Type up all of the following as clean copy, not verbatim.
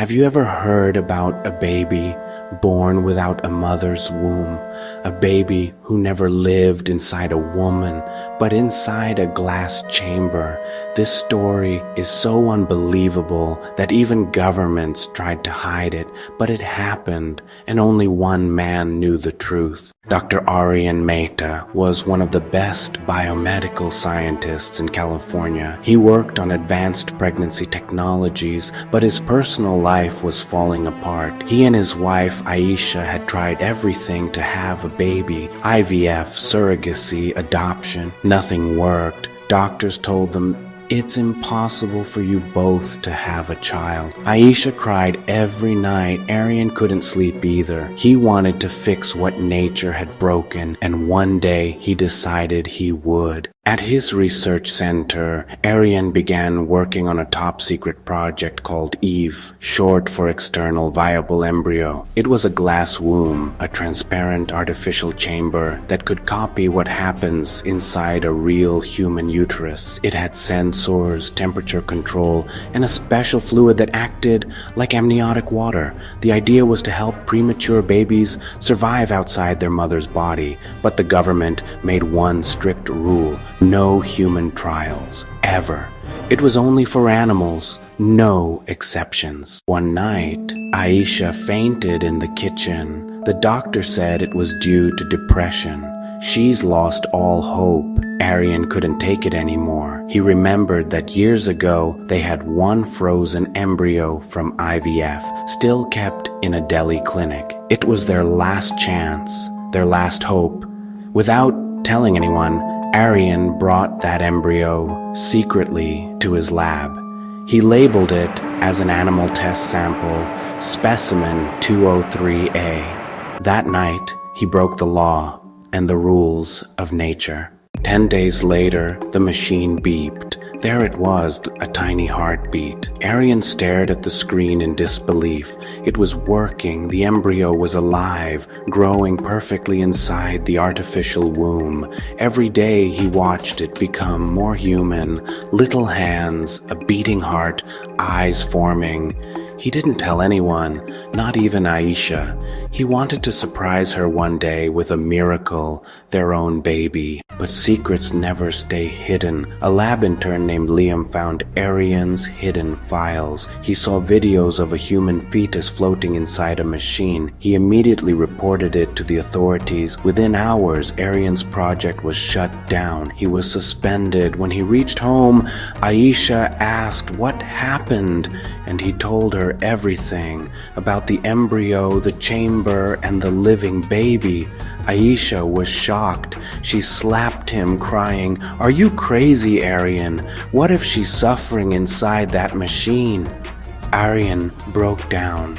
Have you ever heard about a baby born without a mother's womb? A baby who never lived inside a woman, but inside a glass chamber. This story is so unbelievable that even governments tried to hide it, but it happened, and only one man knew the truth. Dr. Aryan Mehta was one of the best biomedical scientists in California. He worked on advanced pregnancy technologies, but his personal life was falling apart. He and his wife Aisha had tried everything to have a baby: IVF, surrogacy, adoption. Nothing worked. Doctors told them, "It's impossible for you both to have a child." Aisha cried every night. Aryan couldn't sleep either. He wanted to fix what nature had broken, and one day he decided he would. At his research center, Aryan began working on a top-secret project called EVE, short for External Viable Embryo. It was a glass womb, a transparent artificial chamber that could copy what happens inside a real human uterus. It had sensors, temperature control, and a special fluid that acted like amniotic water. The idea was to help premature babies survive outside their mother's body, but the government made one strict rule: no human trials, ever. It was only for animals, no exceptions. One night, Aisha fainted in the kitchen. The doctor said it was due to depression. She's lost all hope. Aryan couldn't take it anymore. He remembered that years ago they had one frozen embryo from IVF, still kept in a Delhi clinic. It was their last chance, their last hope. Without telling anyone, Aryan brought that embryo secretly to his lab. He labeled it as an animal test sample, specimen 203A. That night, he broke the law and the rules of nature. 10 days later, the machine beeped. There it was, a tiny heartbeat. Aryan stared at the screen in disbelief. It was working. The embryo was alive, growing perfectly inside the artificial womb. Every day he watched it become more human. Little hands, a beating heart, eyes forming. He didn't tell anyone, not even Aisha. He wanted to surprise her one day with a miracle, their own baby. But secrets never stay hidden. A lab intern named Liam found Aryan's hidden files. He saw videos of a human fetus floating inside a machine. He immediately reported it to the authorities. Within hours, Aryan's project was shut down. He was suspended. When he reached home, Aisha asked what happened, and he told her everything about the embryo, the chamber, and the living baby. Aisha was shocked. She slapped him, crying, "Are you crazy, Aryan? What if she's suffering inside that machine?" Aryan broke down.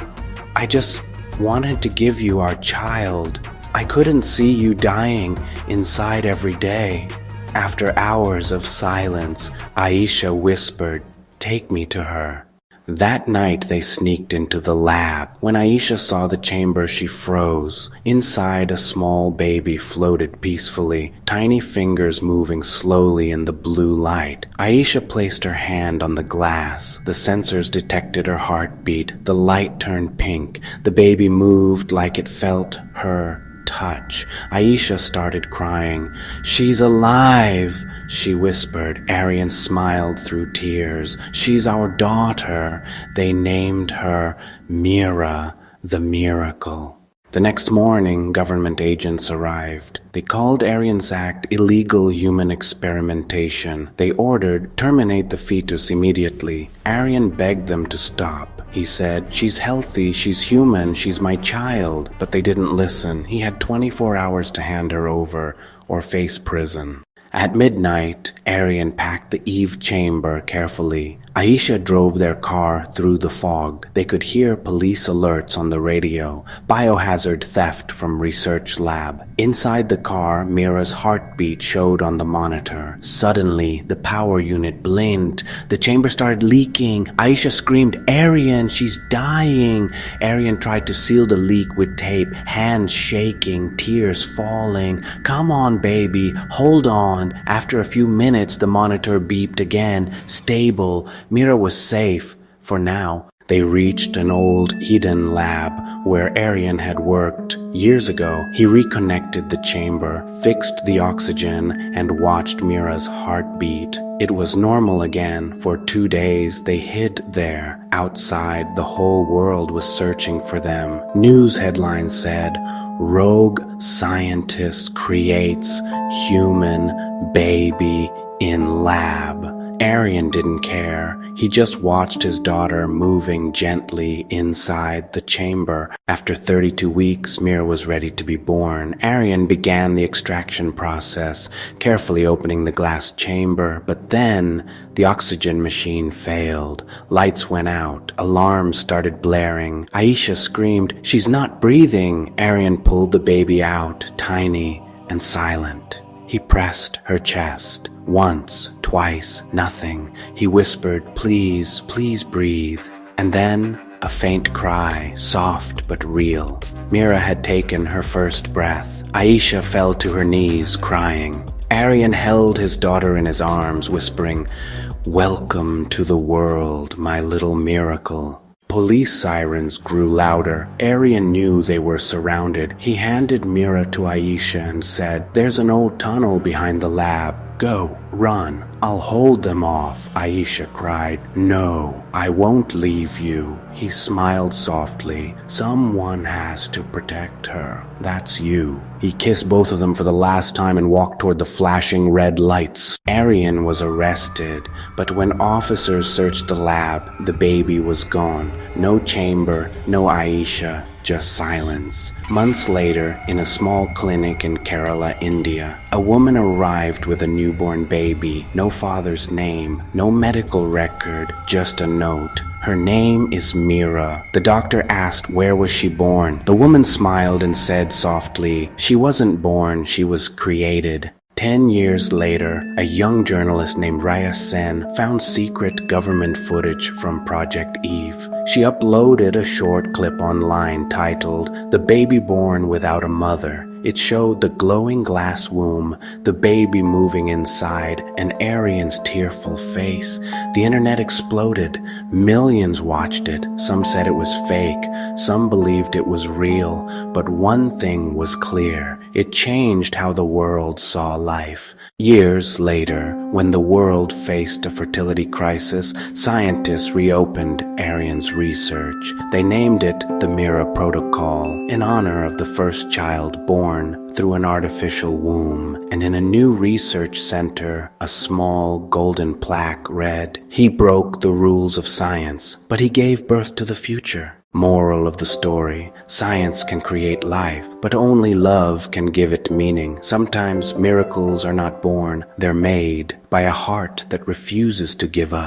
"I just wanted to give you our child. I couldn't see you dying inside every day." After hours of silence, Aisha whispered, "Take me to her." That night they sneaked into the lab. When Aisha saw the chamber, she froze. Inside, a small baby floated peacefully, tiny fingers moving slowly in the blue light. Aisha placed her hand on the glass. The sensors detected her heartbeat. The light turned pink. The baby moved like it felt her touch. Aisha started crying. "She's alive," she whispered. Aryan smiled through tears. "She's our daughter." They named her Mira, the miracle. The next morning, government agents arrived. They called Aryan's act illegal human experimentation. They ordered, "Terminate the fetus immediately." Aryan begged them to stop. He said, "She's healthy, she's human, she's my child." But they didn't listen. He had 24 hours to hand her over or face prison. At midnight, Aryan packed the Eve chamber carefully. Aisha drove their car through the fog. They could hear police alerts on the radio, biohazard theft from research lab. Inside the car, Mira's heartbeat showed on the monitor. Suddenly, the power unit blinked. The chamber started leaking. Aisha screamed, "Aryan, she's dying!" Aryan tried to seal the leak with tape, hands shaking, tears falling. "Come on, baby, hold on." After a few minutes, the monitor beeped again. Stable. Mira was safe. For now. They reached an old Eden lab where Aryan had worked. Years ago, he reconnected the chamber, fixed the oxygen, and watched Mira's heartbeat. It was normal again. For 2 days, they hid there. Outside, the whole world was searching for them. News headlines said, "Rogue scientist creates human baby in lab." Aryan didn't care. He just watched his daughter moving gently inside the chamber. After 32 weeks, Mira was ready to be born. Aryan began the extraction process, carefully opening the glass chamber, but then the oxygen machine failed. Lights went out. Alarms started blaring. Aisha screamed, "She's not breathing!" Aryan pulled the baby out, tiny and silent. He pressed her chest. Once, twice, nothing. He whispered, "Please, please breathe." And then a faint cry, soft but real. Mira had taken her first breath. Aisha fell to her knees, crying. Aryan held his daughter in his arms, whispering, "Welcome to the world, my little miracle." Police sirens grew louder. Aryan knew they were surrounded. He handed Mira to Aisha and said, "There's an old tunnel behind the lab. Go, run. I'll hold them off." Aisha cried, "No, I won't leave you." He smiled softly. "Someone has to protect her. That's you." He kissed both of them for the last time and walked toward the flashing red lights. Aryan was arrested, but when officers searched the lab, the baby was gone. No chamber, no Aisha, just silence. Months later, in a small clinic in Kerala, India, a woman arrived with a newborn baby. No father's name, no medical record, just a note. "Her name is Mira." The doctor asked, "Where was she born?" The woman smiled and said softly, "She wasn't born, she was created." 10 years later, a young journalist named Raya Sen found secret government footage from Project Eve. She uploaded a short clip online titled, "The Baby Born Without a Mother." It showed the glowing glass womb, the baby moving inside, and Aryan's tearful face. The internet exploded. Millions watched it. Some said it was fake. Some believed it was real. But one thing was clear. It changed how the world saw life. Years later, when the world faced a fertility crisis, scientists reopened Aryan's research. They named it the Mira Protocol, in honor of the first child born through an artificial womb. And in a new research center, a small golden plaque read, "He broke the rules of science, but he gave birth to the future." Moral of the story: science can create life, but only love can give it meaning. Sometimes miracles are not born, they're made by a heart that refuses to give up.